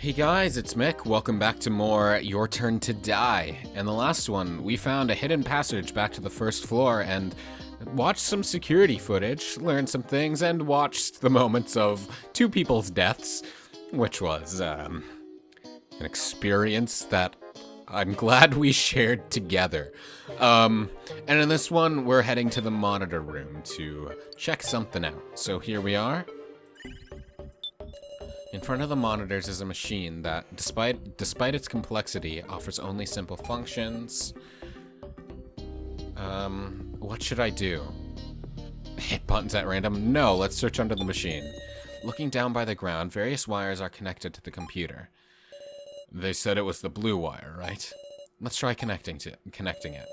Hey guys, it's Mick. Welcome back to more Your Turn to Die. In the last one, we found a hidden passage back to the first floor and watched some security footage, learned some things, and watched the moments of two people's deaths, which was an experience that I'm glad we shared together. And in this one, we're heading to the monitor room to check something out. So here we are. In front of the monitors is a machine that, despite its complexity, offers only simple functions. What should I do? Hit buttons at random? No, let's search under the machine. Looking down by the ground, various wires are connected to the computer. They said it was the blue wire, right? Let's try connecting it.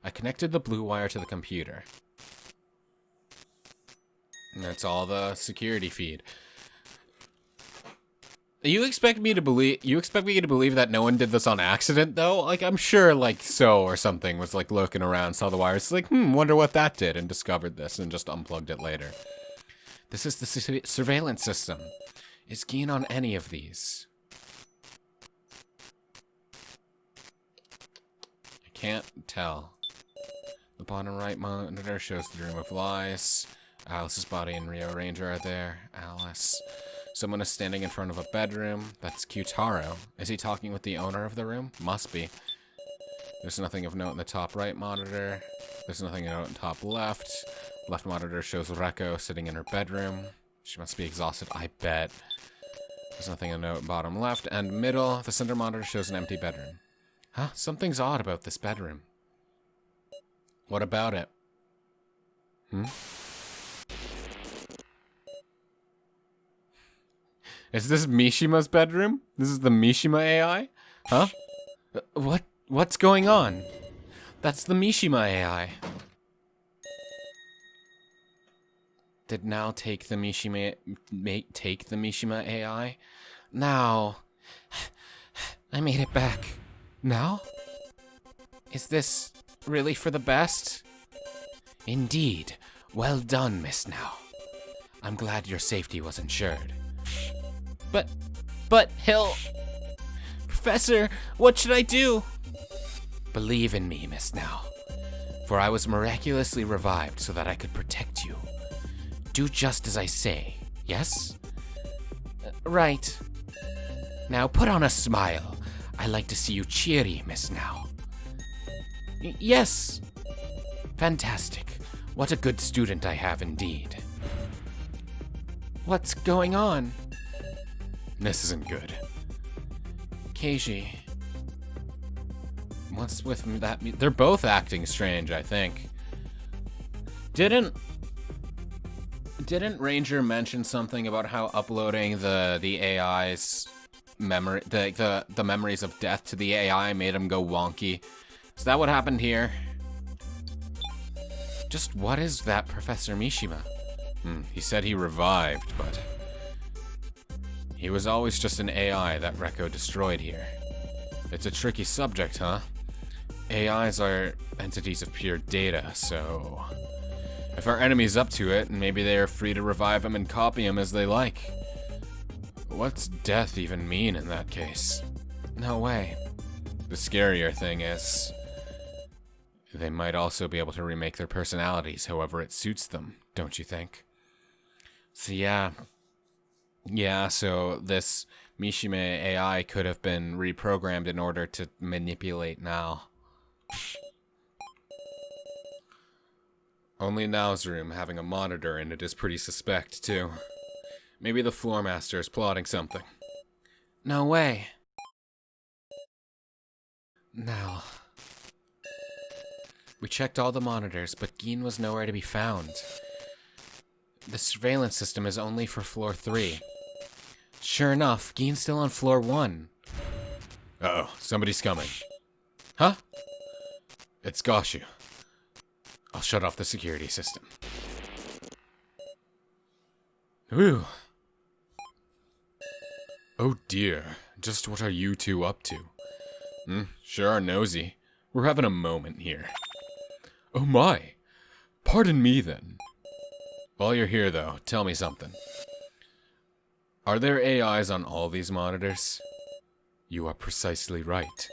I connected the blue wire to the computer. And that's all the security feed. You expect me to believe that no one did this on accident, though? Like, I'm sure, like, So or something was, like, looking around, saw the wires, like, wonder what that did, and discovered this, and just unplugged it later. This is the surveillance system. Is Geen on any of these? I can't tell. The bottom right monitor shows the room of lies. Alice's body and Rio Ranger are there. Alice. Someone is standing in front of a bedroom. That's q-taro. Is he talking with the owner of the room? Must be. There's nothing of note in the top right monitor. There's nothing of note in top left. Left monitor shows Reko sitting in her bedroom. She must be exhausted, I bet. There's nothing of note in bottom left. And middle, the center monitor shows an empty bedroom. Huh? Something's odd about this bedroom. What about it? Is this Mishima's bedroom? This is the Mishima AI? Huh? What's going on? That's the Mishima AI. Did Now take the Mishima AI? Now. I made it back. Now? Is this really for the best? Indeed. Well done, Miss Now. I'm glad your safety was ensured. But he'll... Professor, what should I do? Believe in me, Miss Now. For I was miraculously revived so that I could protect you. Do just as I say, yes? Right. Now put on a smile. I like to see you cheery, Miss Now. Yes. Fantastic. What a good student I have indeed. What's going on? This isn't good. Keiji. What's with that? They're both acting strange, I think. Didn't Ranger mention something about how uploading the AI's memory, the memories of death to the AI made him go wonky? Is that what happened here? Just what is that Professor Mishima? He said he revived, but he was always just an AI that Reko destroyed here. It's a tricky subject, huh? AIs are entities of pure data, so if our enemy's up to it, maybe they are free to revive him and copy him as they like. What's death even mean in that case? No way. The scarier thing is, they might also be able to remake their personalities however it suits them, don't you think? So yeah, so this Mishima AI could have been reprogrammed in order to manipulate Now. Only Now's room having a monitor in it is pretty suspect, too. Maybe the floor master is plotting something. No way. Now. We checked all the monitors, but Geen was nowhere to be found. The surveillance system is only for floor 3. Sure enough, Geen's still on floor 1. Uh-oh, somebody's coming. Huh? It's Goshu. I'll shut off the security system. Whew. Oh dear, just what are you two up to? Sure are nosy. We're having a moment here. Oh my. Pardon me then. While you're here though, tell me something. Are there AIs on all these monitors? You are precisely right.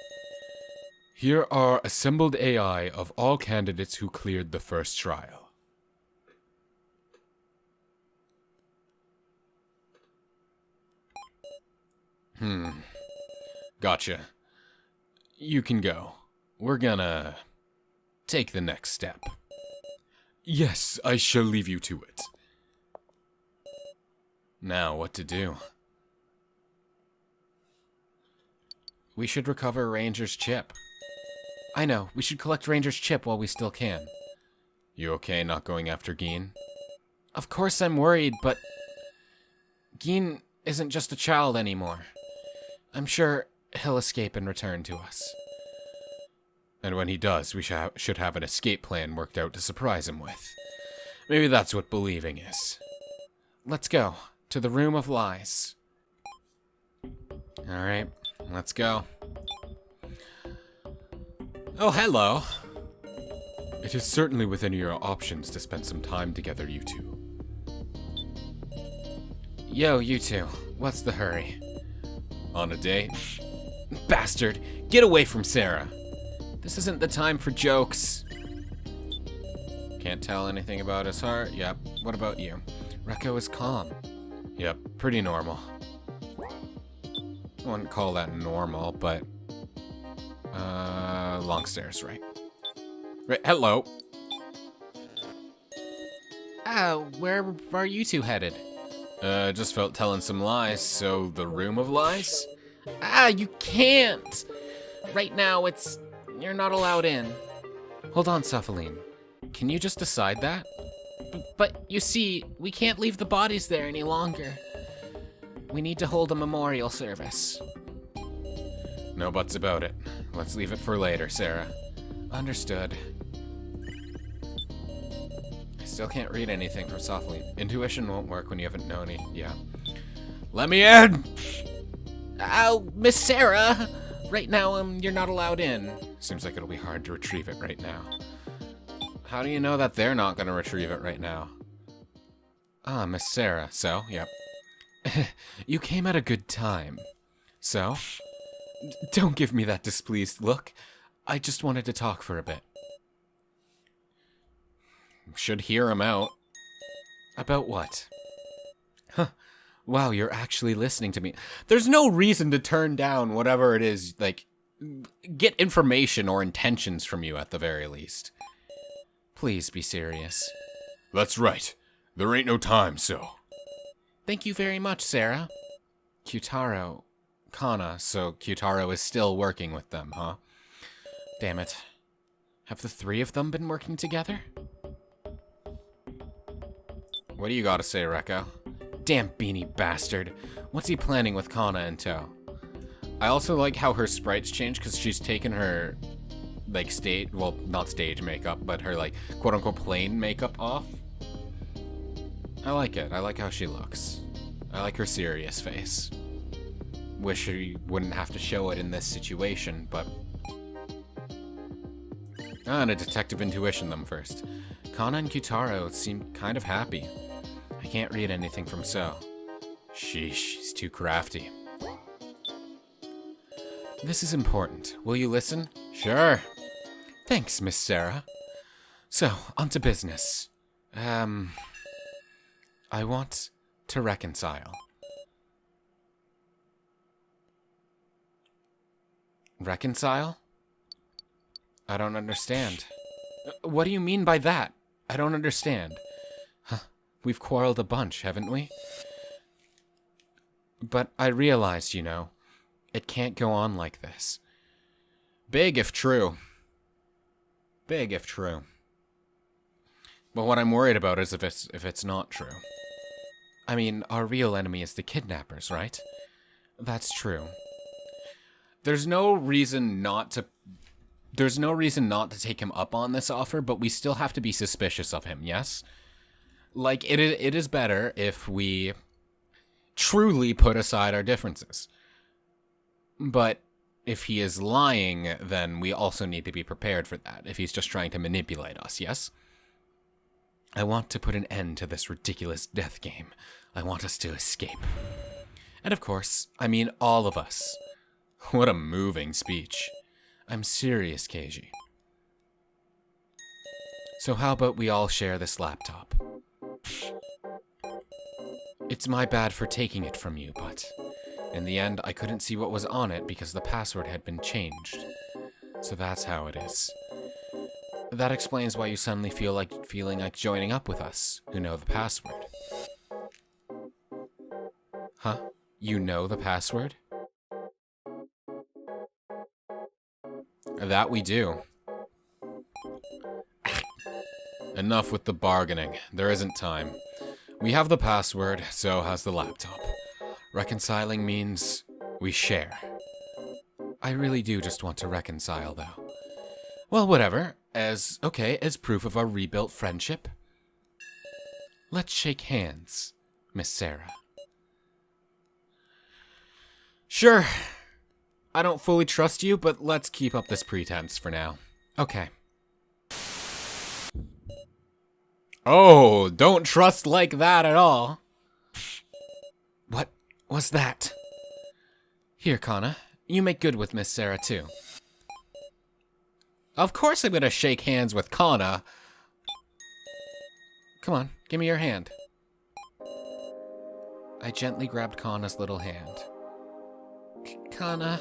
Here are assembled AI of all candidates who cleared the first trial. Gotcha. You can go. We're gonna take the next step. Yes, I shall leave you to it. Now, what to do? We should recover Ranger's chip. I know, we should collect Ranger's chip while we still can. You okay not going after Geen? Of course I'm worried, but Geen isn't just a child anymore. I'm sure he'll escape and return to us. And when he does, we should have an escape plan worked out to surprise him with. Maybe that's what believing is. Let's go. To the Room of Lies. Alright, let's go. Oh, hello. It is certainly within your options to spend some time together, you two. Yo, you two. What's the hurry? On a date? Bastard! Get away from Sarah! This isn't the time for jokes. Can't tell anything about his heart? Yep. What about you? Reko is calm. Yep, pretty normal. I wouldn't call that normal, but... long stairs, right? Right, hello. Where are you two headed? Just felt telling some lies, so the Room of Lies? You can't! Right now, you're not allowed in. Hold on, Cephaline. Can you just decide that? But you see, we can't leave the bodies there any longer. We need to hold a memorial service. No buts about it. Let's leave it for later, Sarah. Understood. I still can't read anything from Cephaline. Intuition won't work when you haven't known it. Yeah. Let me in! Ow, Miss Sarah! Right now, you're not allowed in. Seems like it'll be hard to retrieve it right now. How do you know that they're not gonna retrieve it right now? Ah, Miss Sarah. So, yep. You came at a good time. So? Don't give me that displeased look. I just wanted to talk for a bit. Should hear him out. About what? Huh. Wow, you're actually listening to me. There's no reason to turn down whatever it is, like, get information or intentions from you at the very least. Please be serious. That's right. There ain't no time, so. Thank you very much, Sarah. Q-taro. Kana, so Q-taro is still working with them, huh? Damn it. Have the three of them been working together? What do you gotta say, Reko? Damn beanie bastard. What's he planning with Kana in tow? I also like how her sprites change because she's taken her, like, well, not stage makeup, but her, like, quote-unquote plain makeup off. I like it. I like how she looks. I like her serious face. Wish she wouldn't have to show it in this situation, but... and a detective intuition them first. Kana and Q-taro seem kind of happy. I can't read anything from So. Sheesh, she's too crafty. This is important. Will you listen? Sure. Thanks, Miss Sarah. So, on to business. I want to reconcile. Reconcile? I don't understand. What do you mean by that? I don't understand. Huh. We've quarreled a bunch, haven't we? But I realized, you know, it can't go on like this. Big if true. Big if true. But what I'm worried about is if it's not true. I mean, our real enemy is the kidnappers, right? That's true. There's no reason not to take him up on this offer, but we still have to be suspicious of him, yes? Like, it is better if we truly put aside our differences. But if he is lying, then we also need to be prepared for that, if he's just trying to manipulate us, yes? I want to put an end to this ridiculous death game. I want us to escape. And of course, I mean all of us. What a moving speech. I'm serious, Keiji. So how about we all share this laptop? It's my bad for taking it from you, but in the end, I couldn't see what was on it because the password had been changed. So that's how it is. That explains why you suddenly feeling like joining up with us, who know the password. Huh? You know the password? That we do. Enough with the bargaining. There isn't time. We have the password, so has the laptop. Reconciling means we share. I really do just want to reconcile, though. Well, whatever. As proof of our rebuilt friendship. Let's shake hands, Miss Sarah. Sure. I don't fully trust you, but let's keep up this pretense for now. Okay. Oh, don't trust like that at all. What was that? Here, Kana. You make good with Miss Sarah, too. Of course I'm gonna shake hands with Kana. Come on, give me your hand. I gently grabbed Kana's little hand. Kana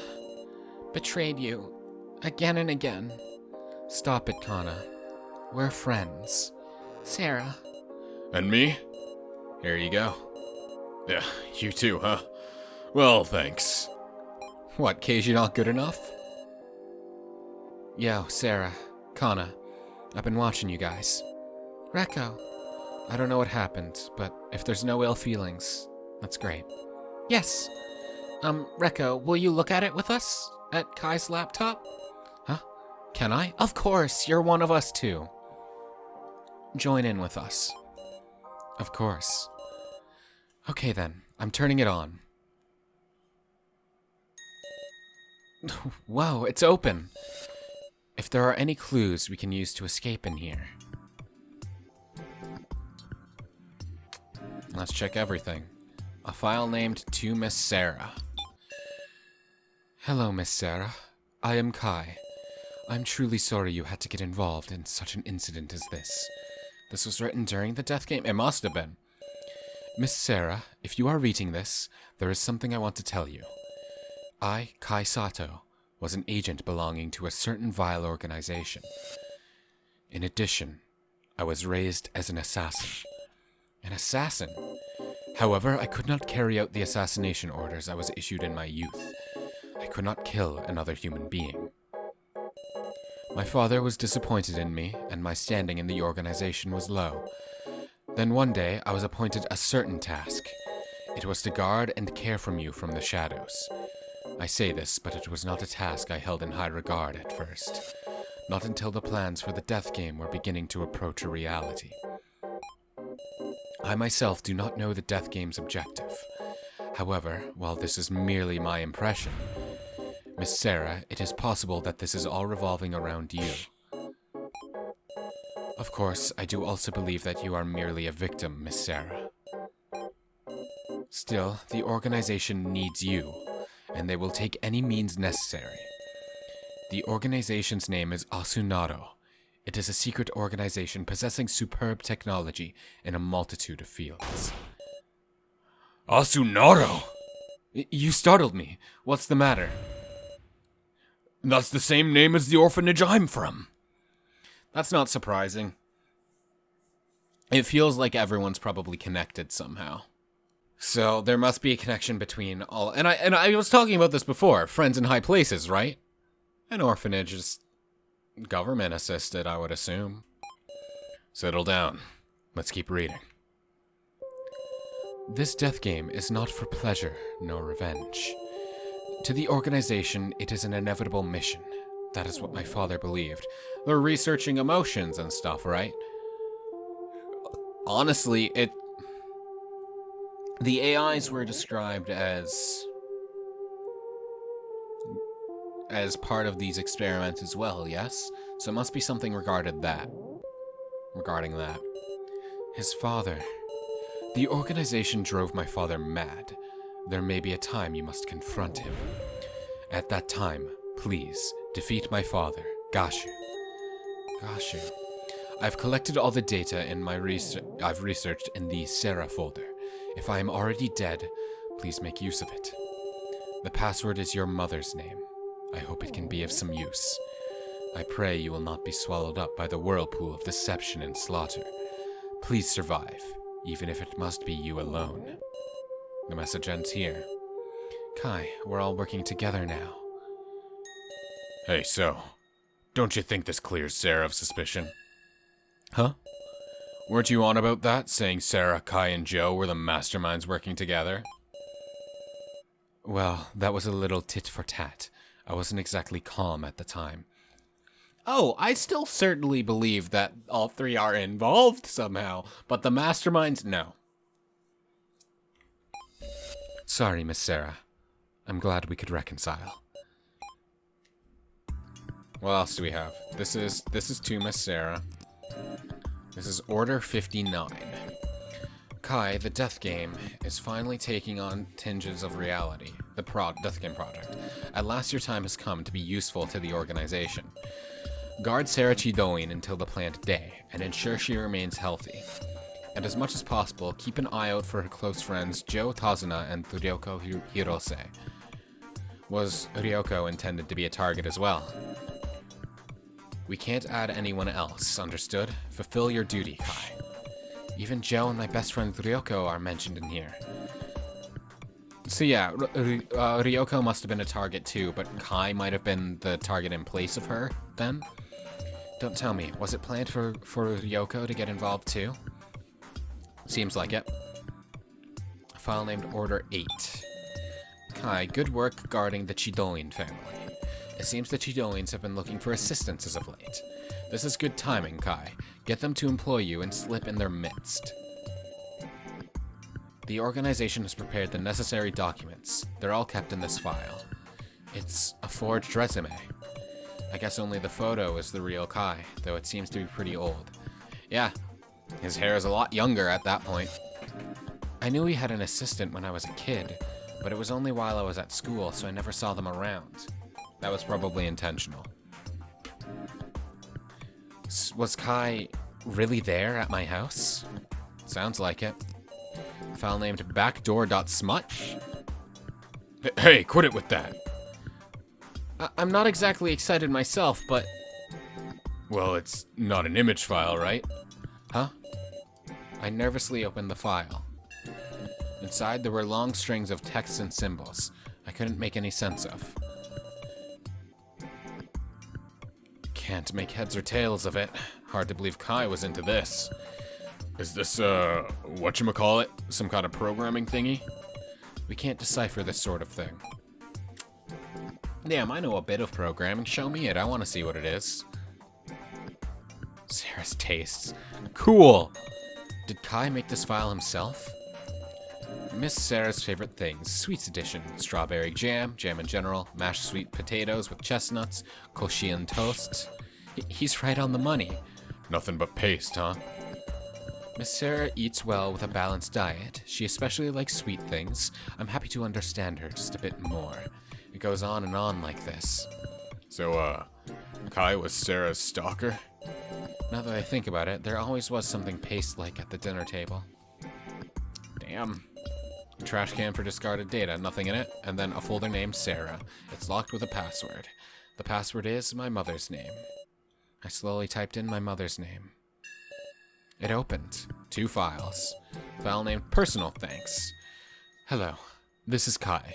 betrayed you again and again. Stop it, Kana. We're friends. Sarah. And me? Here you go. Yeah, you too, huh? Well, thanks. What, Keiji not good enough? Yo, Sarah, Kana, I've been watching you guys. Reko, I don't know what happened, but if there's no ill feelings, that's great. Yes. Reko, will you look at it with us? At Kai's laptop? Huh? Can I? Of course, you're one of us too. Join in with us. Of course. Okay then, I'm turning it on. Whoa, it's open. If there are any clues we can use to escape in here. Let's check everything. A file named To Miss Sarah. Hello, Miss Sarah. I am Kai. I'm truly sorry you had to get involved in such an incident as this. This was written during the death game. It must have been. Miss Sarah, if you are reading this, there is something I want to tell you. I, Kai Sato, was an agent belonging to a certain vile organization. In addition, I was raised as an assassin. An assassin? However, I could not carry out the assassination orders I was issued in my youth. I could not kill another human being. My father was disappointed in me, and my standing in the organization was low. Then one day, I was appointed a certain task. It was to guard and care for you from the shadows. I say this, but it was not a task I held in high regard at first. Not until the plans for the death game were beginning to approach a reality. I myself do not know the death game's objective. However, while this is merely my impression, Miss Sarah, it is possible that this is all revolving around you. Of course, I do also believe that you are merely a victim, Miss Sarah. Still, the organization needs you, and they will take any means necessary. The organization's name is Asunaro. It is a secret organization possessing superb technology in a multitude of fields. Asunaro! You startled me. What's the matter? That's the same name as the orphanage I'm from. That's not surprising. It feels like everyone's probably connected somehow. So there must be a connection between all. And I was talking about this before. Friends in high places, right? An orphanage is government assisted, I would assume. Settle down. Let's keep reading. This death game is not for pleasure nor revenge. To the organization, it is an inevitable mission. That is what my father believed. They're researching emotions and stuff, right? Honestly, the AIs were described as part of these experiments as well, yes? So it must be something regarding that. His father. The organization drove my father mad. there may be a time you must confront him. At that time, please, defeat my father, Gashu. Gashu. I've collected all the data in my I've researched in the Sarah folder. If I am already dead, please make use of it. The password is your mother's name. I hope it can be of some use. I pray you will not be swallowed up by the whirlpool of deception and slaughter. Please survive, even if it must be you alone. The message ends here. Kai, we're all working together now. Hey, so, don't you think this clears Sarah of suspicion? Huh? Weren't you on about that, saying Sarah, Kai, and Joe were the masterminds working together? Well, that was a little tit for tat. I wasn't exactly calm at the time. Oh, I still certainly believe that all three are involved somehow, but the masterminds, no. Sorry, Miss Sarah. I'm glad we could reconcile. What else do we have? This is to Miss Sarah. This is Order 59. Kai, the Death Game, is finally taking on tinges of reality. The Death Game project. At last your time has come to be useful to the organization. Guard Sarah Chidoin until the planned day, and ensure she remains healthy. And as much as possible, keep an eye out for her close friends Joe Tazuna and Ryoko Hirose. Was Ryoko intended to be a target as well? We can't add anyone else, understood? Fulfill your duty, Kai. Even Joe and my best friend Ryoko are mentioned in here. So yeah, Ryoko must have been a target too, but Kai might have been the target in place of her, then? Don't tell me, was it planned for Ryoko to get involved too? Seems like it. A file named Order 8. Kai, good work guarding the Chidoin family. It seems the Chidoins have been looking for assistance as of late. This is good timing, Kai. Get them to employ you and slip in their midst. The organization has prepared the necessary documents. They're all kept in this file. It's a forged resume. I guess only the photo is the real Kai, though it seems to be pretty old. Yeah, his hair is a lot younger at that point. I knew he had an assistant when I was a kid, but it was only while I was at school, so I never saw them around. That was probably intentional. Was Kai really there at my house? Sounds like it. File named backdoor.smut? Hey, quit it with that. I'm not exactly excited myself, but... Well, it's not an image file, right? Huh? I nervously opened the file. Inside, there were long strings of texts and symbols I couldn't make any sense of. Can't make heads or tails of it. Hard to believe Kai was into this. Is this, whatchamacallit? Some kind of programming thingy? We can't decipher this sort of thing. Damn, I know a bit of programming. Show me it. I want to see what it is. Sarah's tastes. Cool! Did Kai make this file himself? Miss Sarah's favorite things. Sweets edition. Strawberry jam, jam in general, mashed sweet potatoes with chestnuts, Koshien toast. He's right on the money. Nothing but paste, huh? Miss Sarah eats well with a balanced diet. She especially likes sweet things. I'm happy to understand her just a bit more. It goes on and on like this. So, Kai was Sarah's stalker? Now that I think about it, there always was something paste-like at the dinner table. Damn. A trash can for discarded data, nothing in it, and then a folder named Sarah. It's locked with a password. The password is my mother's name. I slowly typed in my mother's name. It opened. 2 files. File named Personal Thanks. Hello, this is Kai.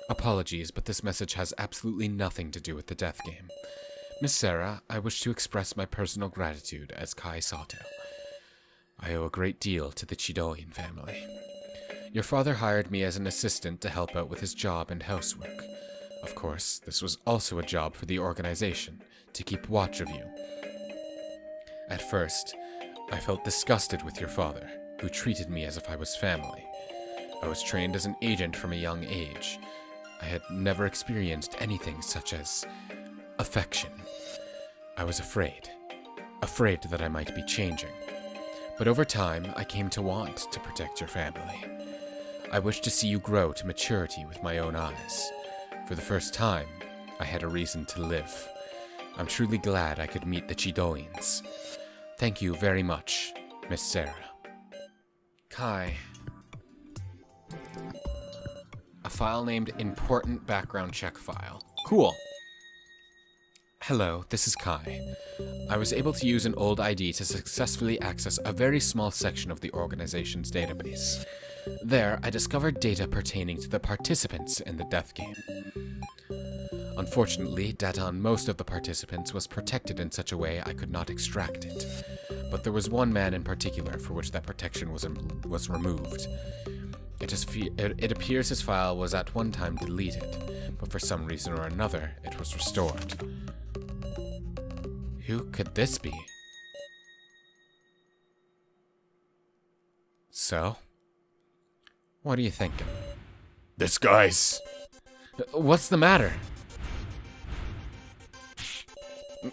Apologies, but this message has absolutely nothing to do with the Death Game. Miss Sarah, I wish to express my personal gratitude as Kai Sato. I owe a great deal to the Chidoin family. Your father hired me as an assistant to help out with his job and housework. Of course, this was also a job for the organization, to keep watch of you. At first, I felt disgusted with your father, who treated me as if I was family. I was trained as an agent from a young age. I had never experienced anything such as affection. I was afraid that I might be changing. But over time, I came to want to protect your family. I wish to see you grow to maturity with my own eyes. For the first time, I had a reason to live. I'm truly glad I could meet the Chidoins. Thank you very much, Miss Sarah. Kai. A file named Important Background Check File. Cool. Hello, this is Kai. I was able to use an old ID to successfully access a very small section of the organization's database. There, I discovered data pertaining to the participants in the death game. Unfortunately, data on most of the participants was protected in such a way I could not extract it. But there was one man in particular for which that protection was removed. It appears his file was at one time deleted, but for some reason or another, it was restored. Who could this be? So? What are you thinking? This guy's... What's the matter?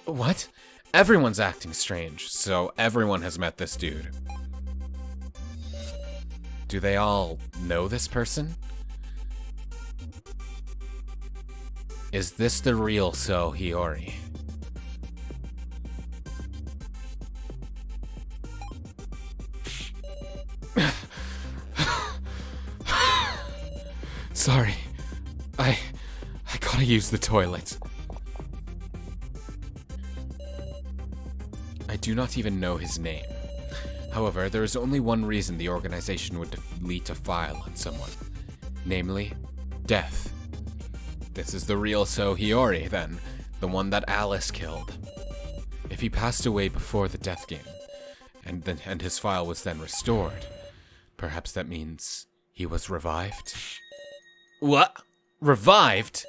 What? Everyone's acting strange, so everyone has met this dude. Do they all know this person? Is this the real So Hiyori? Sorry. I gotta use the toilet. I do not even know his name. However, there is only one reason the organization would delete a file on someone. Namely, death. This is the real So Hiyori, then. The one that Alice killed. If he passed away before the death game, and his file was then restored, perhaps that means he was revived? What? Revived?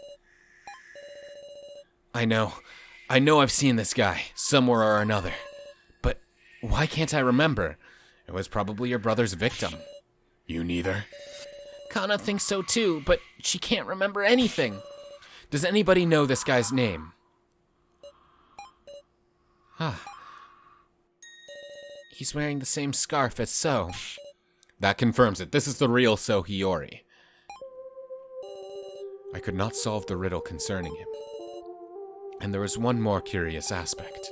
I know I've seen this guy, somewhere or another. But why can't I remember? It was probably your brother's victim. You neither? Kana thinks so too, but she can't remember anything. Does anybody know this guy's name? He's wearing the same scarf as So. That confirms it. This is the real So Hiyori. I could not solve the riddle concerning him. And there was one more curious aspect.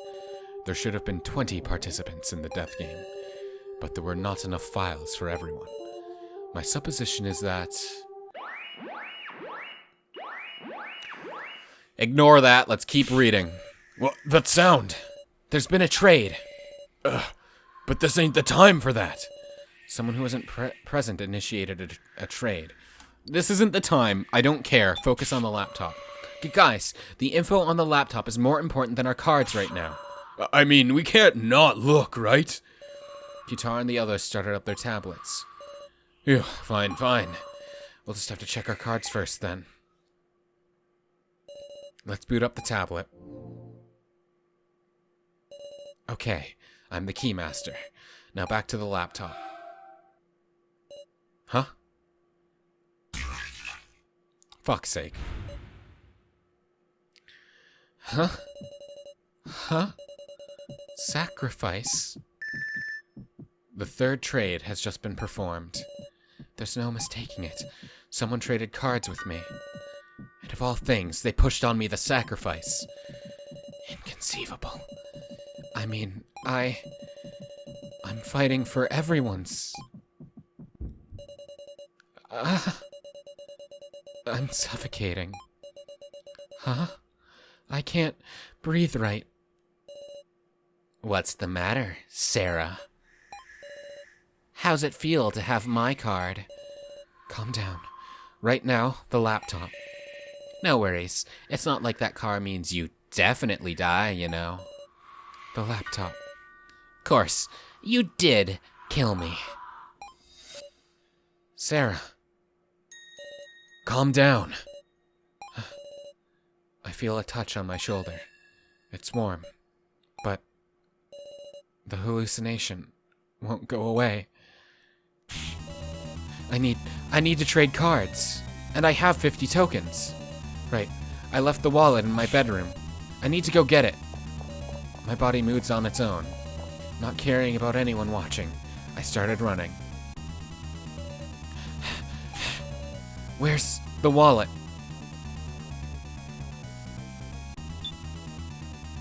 There should have been 20 participants in the death game, but there were not enough files for everyone. My supposition is that... Ignore that, let's keep reading. What? That sound? There's been a trade. But this ain't the time for that. Someone who wasn't present initiated a trade. This isn't the time. I don't care. Focus on the laptop. Guys, the info on the laptop is more important than our cards right now. I mean, we can't not look, right? q-taro and the others started up their tablets. Phew, fine. We'll just have to check our cards first, then. Let's boot up the tablet. Okay, I'm the keymaster. Now back to the laptop. Huh? Fuck's sake. Huh? Sacrifice? The third trade has just been performed. There's no mistaking it. Someone traded cards with me. And of all things, they pushed on me the sacrifice. Inconceivable. I mean, I'm fighting for everyone's... I'm suffocating. Huh? I can't breathe right. What's the matter, Sarah? How's it feel to have my card? Calm down. Right now, the laptop. No worries. It's not like that car means you definitely die, you know. The laptop. Course, you did kill me. Sarah. Calm down. I feel a touch on my shoulder. It's warm, but the hallucination won't go away. I need to trade cards, and I have 50 tokens. Right, I left the wallet in my bedroom. I need to go get it. My body moves on its own. Not caring about anyone watching, I started running. Where's the wallet?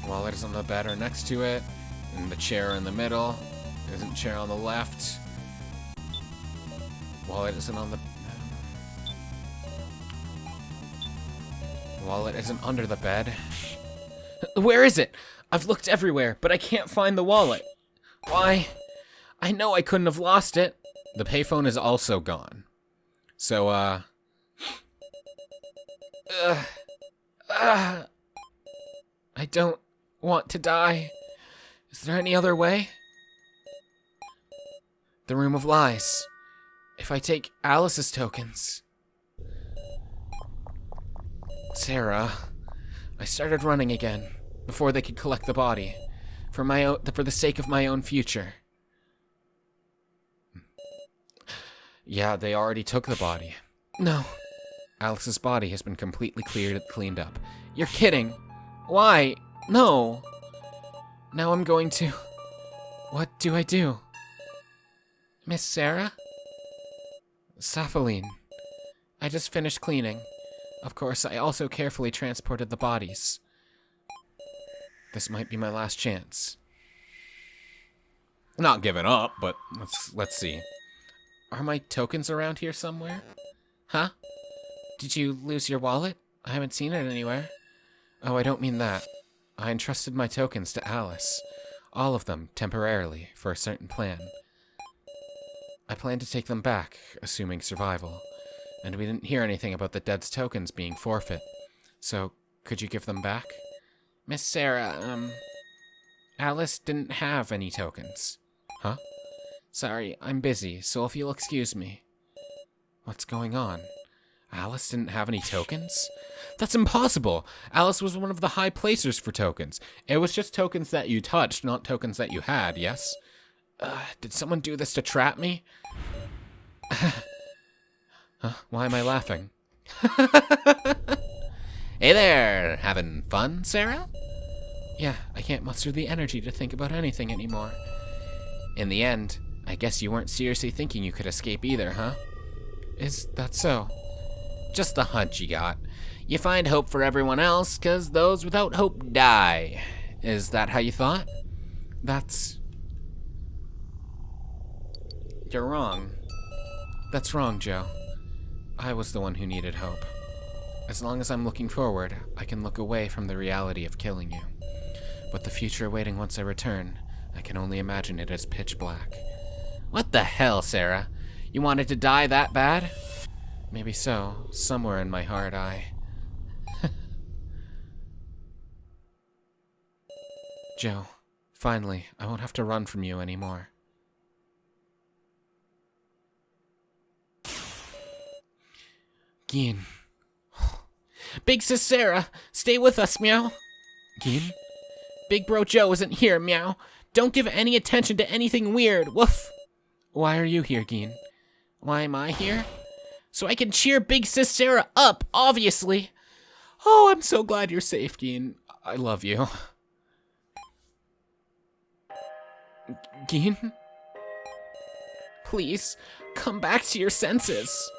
Wallet is on the bed or next to it. And the chair in the middle. There isn't a chair on the left. Wallet isn't on the... Wallet isn't under the bed. Where is it? I've looked everywhere, but I can't find the wallet. Why? I know I couldn't have lost it. The payphone is also gone. So, I don't want to die. Is there any other way? The Room of Lies. If I take Alice's tokens... Sarah, I started running again, before they could collect the body, for the sake of my own future. Yeah, they already took the body. No. Alice's body has been completely cleaned up. You're kidding. Why? No. Now I'm going to... What do I do? Miss Sarah? Saphaline. I just finished cleaning. Of course, I also carefully transported the bodies. This might be my last chance. Not giving up, but Let's see. Are my tokens around here somewhere? Huh? Did you lose your wallet? I haven't seen it anywhere. Oh, I don't mean that. I entrusted my tokens to Alice. All of them, temporarily, for a certain plan. I plan to take them back, assuming survival. And we didn't hear anything about the dead's tokens being forfeit. So, could you give them back? Miss Sarah, Alice didn't have any tokens. Huh? Sorry, I'm busy, so if you'll excuse me. What's going on? Alice didn't have any tokens? That's impossible! Alice was one of the high placers for tokens. It was just tokens that you touched, not tokens that you had, yes? Did someone do this to trap me? Huh? Why am I laughing? Hey there! Having fun, Sarah? Yeah, I can't muster the energy to think about anything anymore. In the end, I guess you weren't seriously thinking you could escape either, huh? Is that so? Just the hunch you got. You find hope for everyone else, 'cause those without hope die. Is that how you thought? You're wrong. That's wrong, Joe. I was the one who needed hope. As long as I'm looking forward, I can look away from the reality of killing you. But the future awaiting once I return, I can only imagine it as pitch black. What the hell, Sarah? You wanted to die that bad? Maybe so, somewhere in my heart Joe, finally, I won't have to run from you anymore. Geen. Big Sis Sarah, stay with us, meow. Geen? Big Bro Joe isn't here, meow. Don't give any attention to anything weird, woof. Why are you here, Geen? Why am I here? So I can cheer Big Sis Sarah up, obviously. Oh, I'm so glad you're safe, Geen. I love you. Geen? Please, come back to your senses.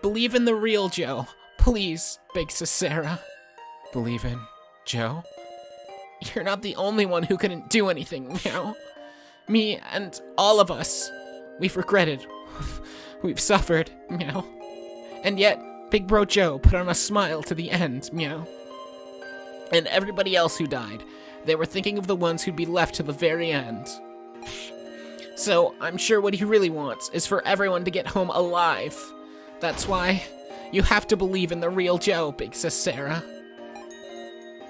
Believe in the real Joe. Please, Big Sis Sarah. Believe in Joe? You're not the only one who couldn't do anything, meow. Me and all of us. We've regretted. We've suffered, meow. And yet, Big Bro Joe put on a smile to the end, meow. And everybody else who died, they were thinking of the ones who'd be left to the very end. So, I'm sure what he really wants is for everyone to get home alive. That's why you have to believe in the real Joe, Big Sis Sarah.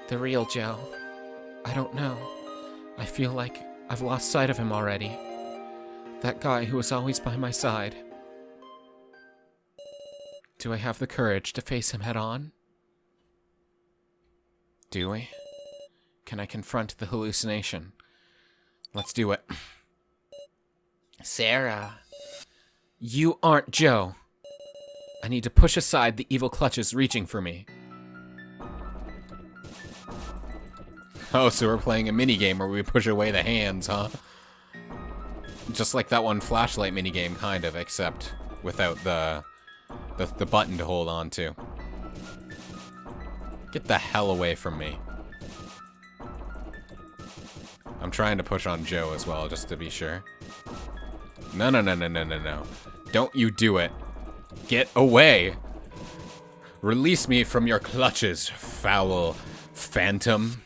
The real Joe. I don't know. I feel like I've lost sight of him already. That guy who was always by my side. Do I have the courage to face him head on? Do we? Can I confront the hallucination? Let's do it. Sarah. You aren't Joe. I need to push aside the evil clutches reaching for me. Oh, so we're playing a minigame where we push away the hands, huh? Just like that one flashlight minigame, kind of, except without the The button to hold on to. Get the hell away from me. I'm trying to push on Joe as well, just to be sure. No, no, no, no, no, no, no. Don't you do it. Get away. Release me from your clutches, foul phantom.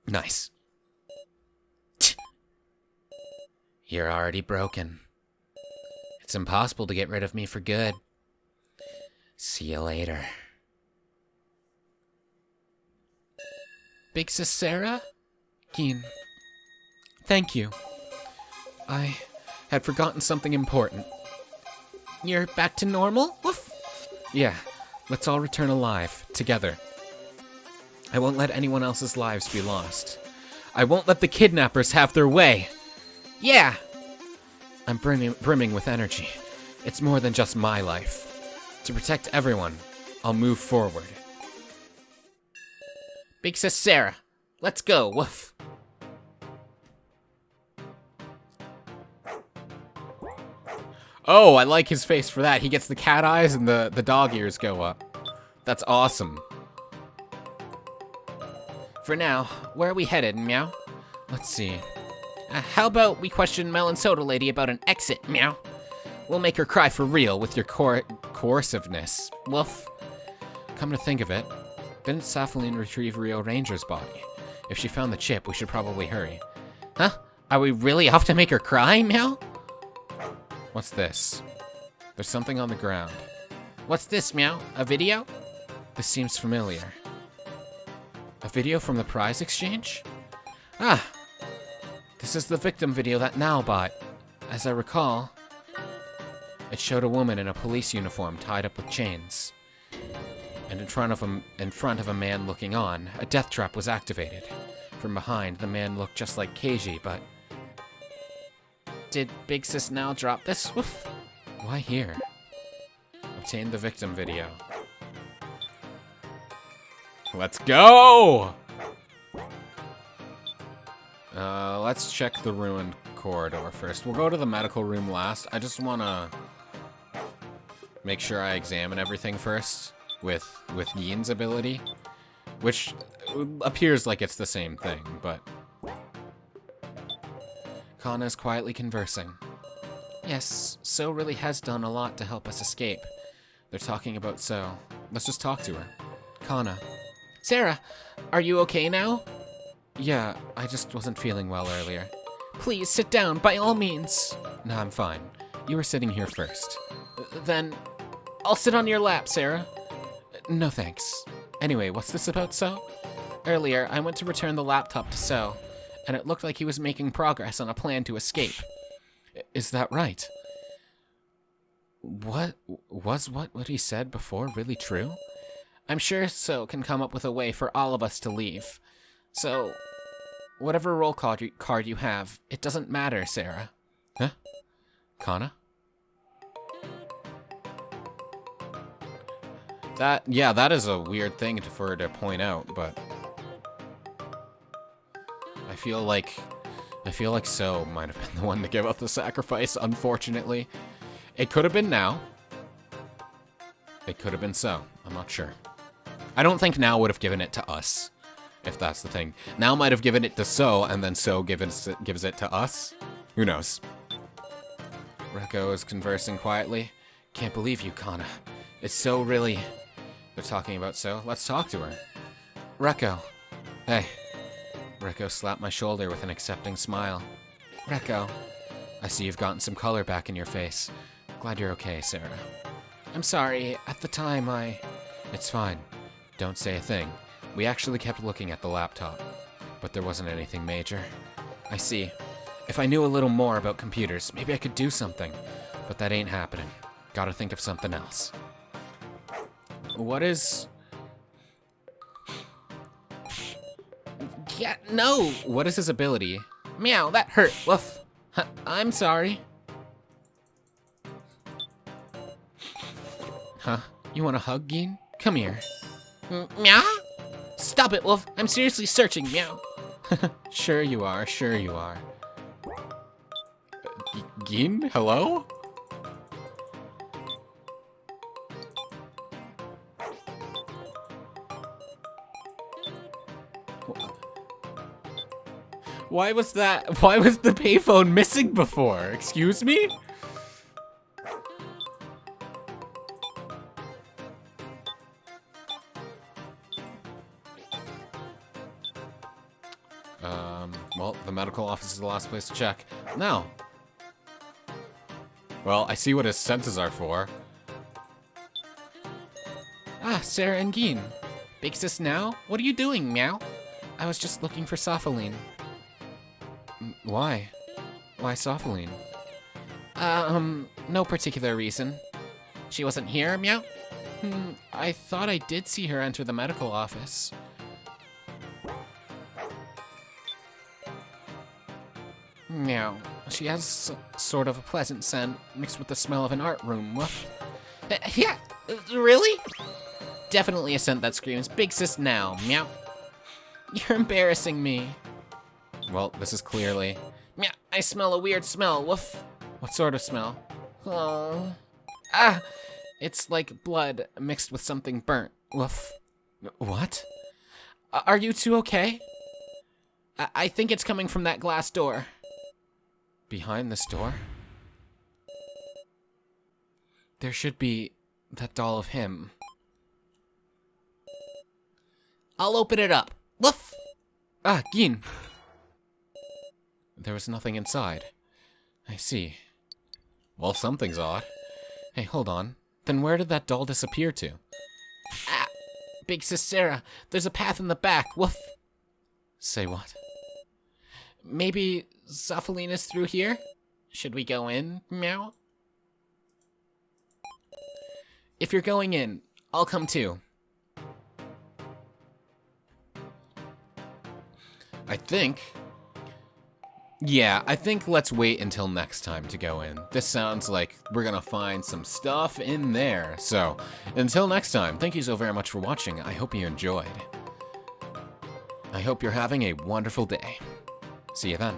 Nice. You're already broken. It's impossible to get rid of me for good. See you later. Big Sis Sarah? Keen. Thank you. I had forgotten something important. You're back to normal? Woof. Yeah, let's all return alive, together. I won't let anyone else's lives be lost. I won't let the kidnappers have their way. Yeah! I'm brimming with energy. It's more than just my life. To protect everyone, I'll move forward. Big Sis Sarah, let's go, woof. Oh, I like his face for that. He gets the cat eyes and the dog ears go up. That's awesome. For now, where are we headed, meow? Let's see. How about we question Melon Soda Lady about an exit, meow? We'll make her cry for real with your coerciveness, woof. Come to think of it, didn't Saphaline retrieve Rio Ranger's body? If she found the chip, we should probably hurry. Huh? Are we really off to make her cry, meow? What's this? There's something on the ground. What's this, meow? A video? This seems familiar. A video from the prize exchange? Ah! This is the victim video that Nao bought. As I recall, it showed a woman in a police uniform tied up with chains. And in front of a man looking on, a death trap was activated. From behind, the man looked just like Keiji, but... Did Big Sis now drop this? Woof. Why here? Obtain the victim video. Let's go! Let's check the ruined corridor first. We'll go to the medical room last. I just want to make sure I examine everything first with Yin's ability, which appears like it's the same thing, but... Kana is quietly conversing. Yes, So really has done a lot to help us escape. They're talking about So. Let's just talk to her. Kana. Sarah, are you okay now? Yeah, I just wasn't feeling well earlier. Please sit down, by all means. No, I'm fine. You were sitting here first. Then, I'll sit on your lap, Sarah. No thanks. Anyway, what's this about So? Earlier, I went to return the laptop to So, and it looked like he was making progress on a plan to escape. Is that right? What he said before really true? I'm sure So can come up with a way for all of us to leave. So, whatever roll card you have, it doesn't matter, Sarah. Huh? Kana? That is a weird thing for her to point out, but I feel like So might have been the one to give up the sacrifice, unfortunately. It could have been Now. It could have been So. I'm not sure. I don't think Now would have given it to us, if that's the thing. Now might have given it to So, and then So gives it to us. Who knows? Reko is conversing quietly. Can't believe you, Kana. It's So really... They're talking about So. Let's talk to her. Reko. Hey. Reko slapped my shoulder with an accepting smile. Reko. I see you've gotten some color back in your face. Glad you're okay, Sarah. I'm sorry. At the time, It's fine. Don't say a thing. We actually kept looking at the laptop, but there wasn't anything major. I see. If I knew a little more about computers, maybe I could do something, but that ain't happening. Gotta think of something else. What is... Yeah, no! What is his ability? Meow, that hurt. Woof. I'm sorry. Huh? You want a hug, Gin? Come here. Meow? Stop it, Wolf. I'm seriously searching, meow. Sure you are, sure you are. Gin, hello? Why was the payphone missing before? Excuse me? Well, the medical office is the last place to check. Now. Well, I see what his senses are for. Ah, Sarah and Geen. Big sis now? What are you doing, meow? I was just looking for Sophaline. Why? Why Sophaline? No particular reason. She wasn't here, meow? I thought I did see her enter the medical office. Meow. She has sort of a pleasant scent mixed with the smell of an art room. Woof. Yeah, really? Definitely a scent that screams, big sis now, meow. You're embarrassing me. Well, this is clearly... Meow, I smell a weird smell, woof. What sort of smell? Oh. Ah! It's like blood mixed with something burnt, woof. What? Are you two okay? I think it's coming from that glass door. Behind this door? There should be that doll of him. I'll open it up. Woof! Ah, Geen. There was nothing inside. I see. Well, something's odd. Hey, hold on. Then where did that doll disappear to? Ah! Big sis Sarah, there's a path in the back. Woof! Say what? Maybe Sophaline is through here? Should we go in, meow? If you're going in, I'll come too. I think let's wait until next time to go in. This sounds like we're gonna find some stuff in there. So, until next time, thank you so very much for watching. I hope you enjoyed. I hope you're having a wonderful day. See you then.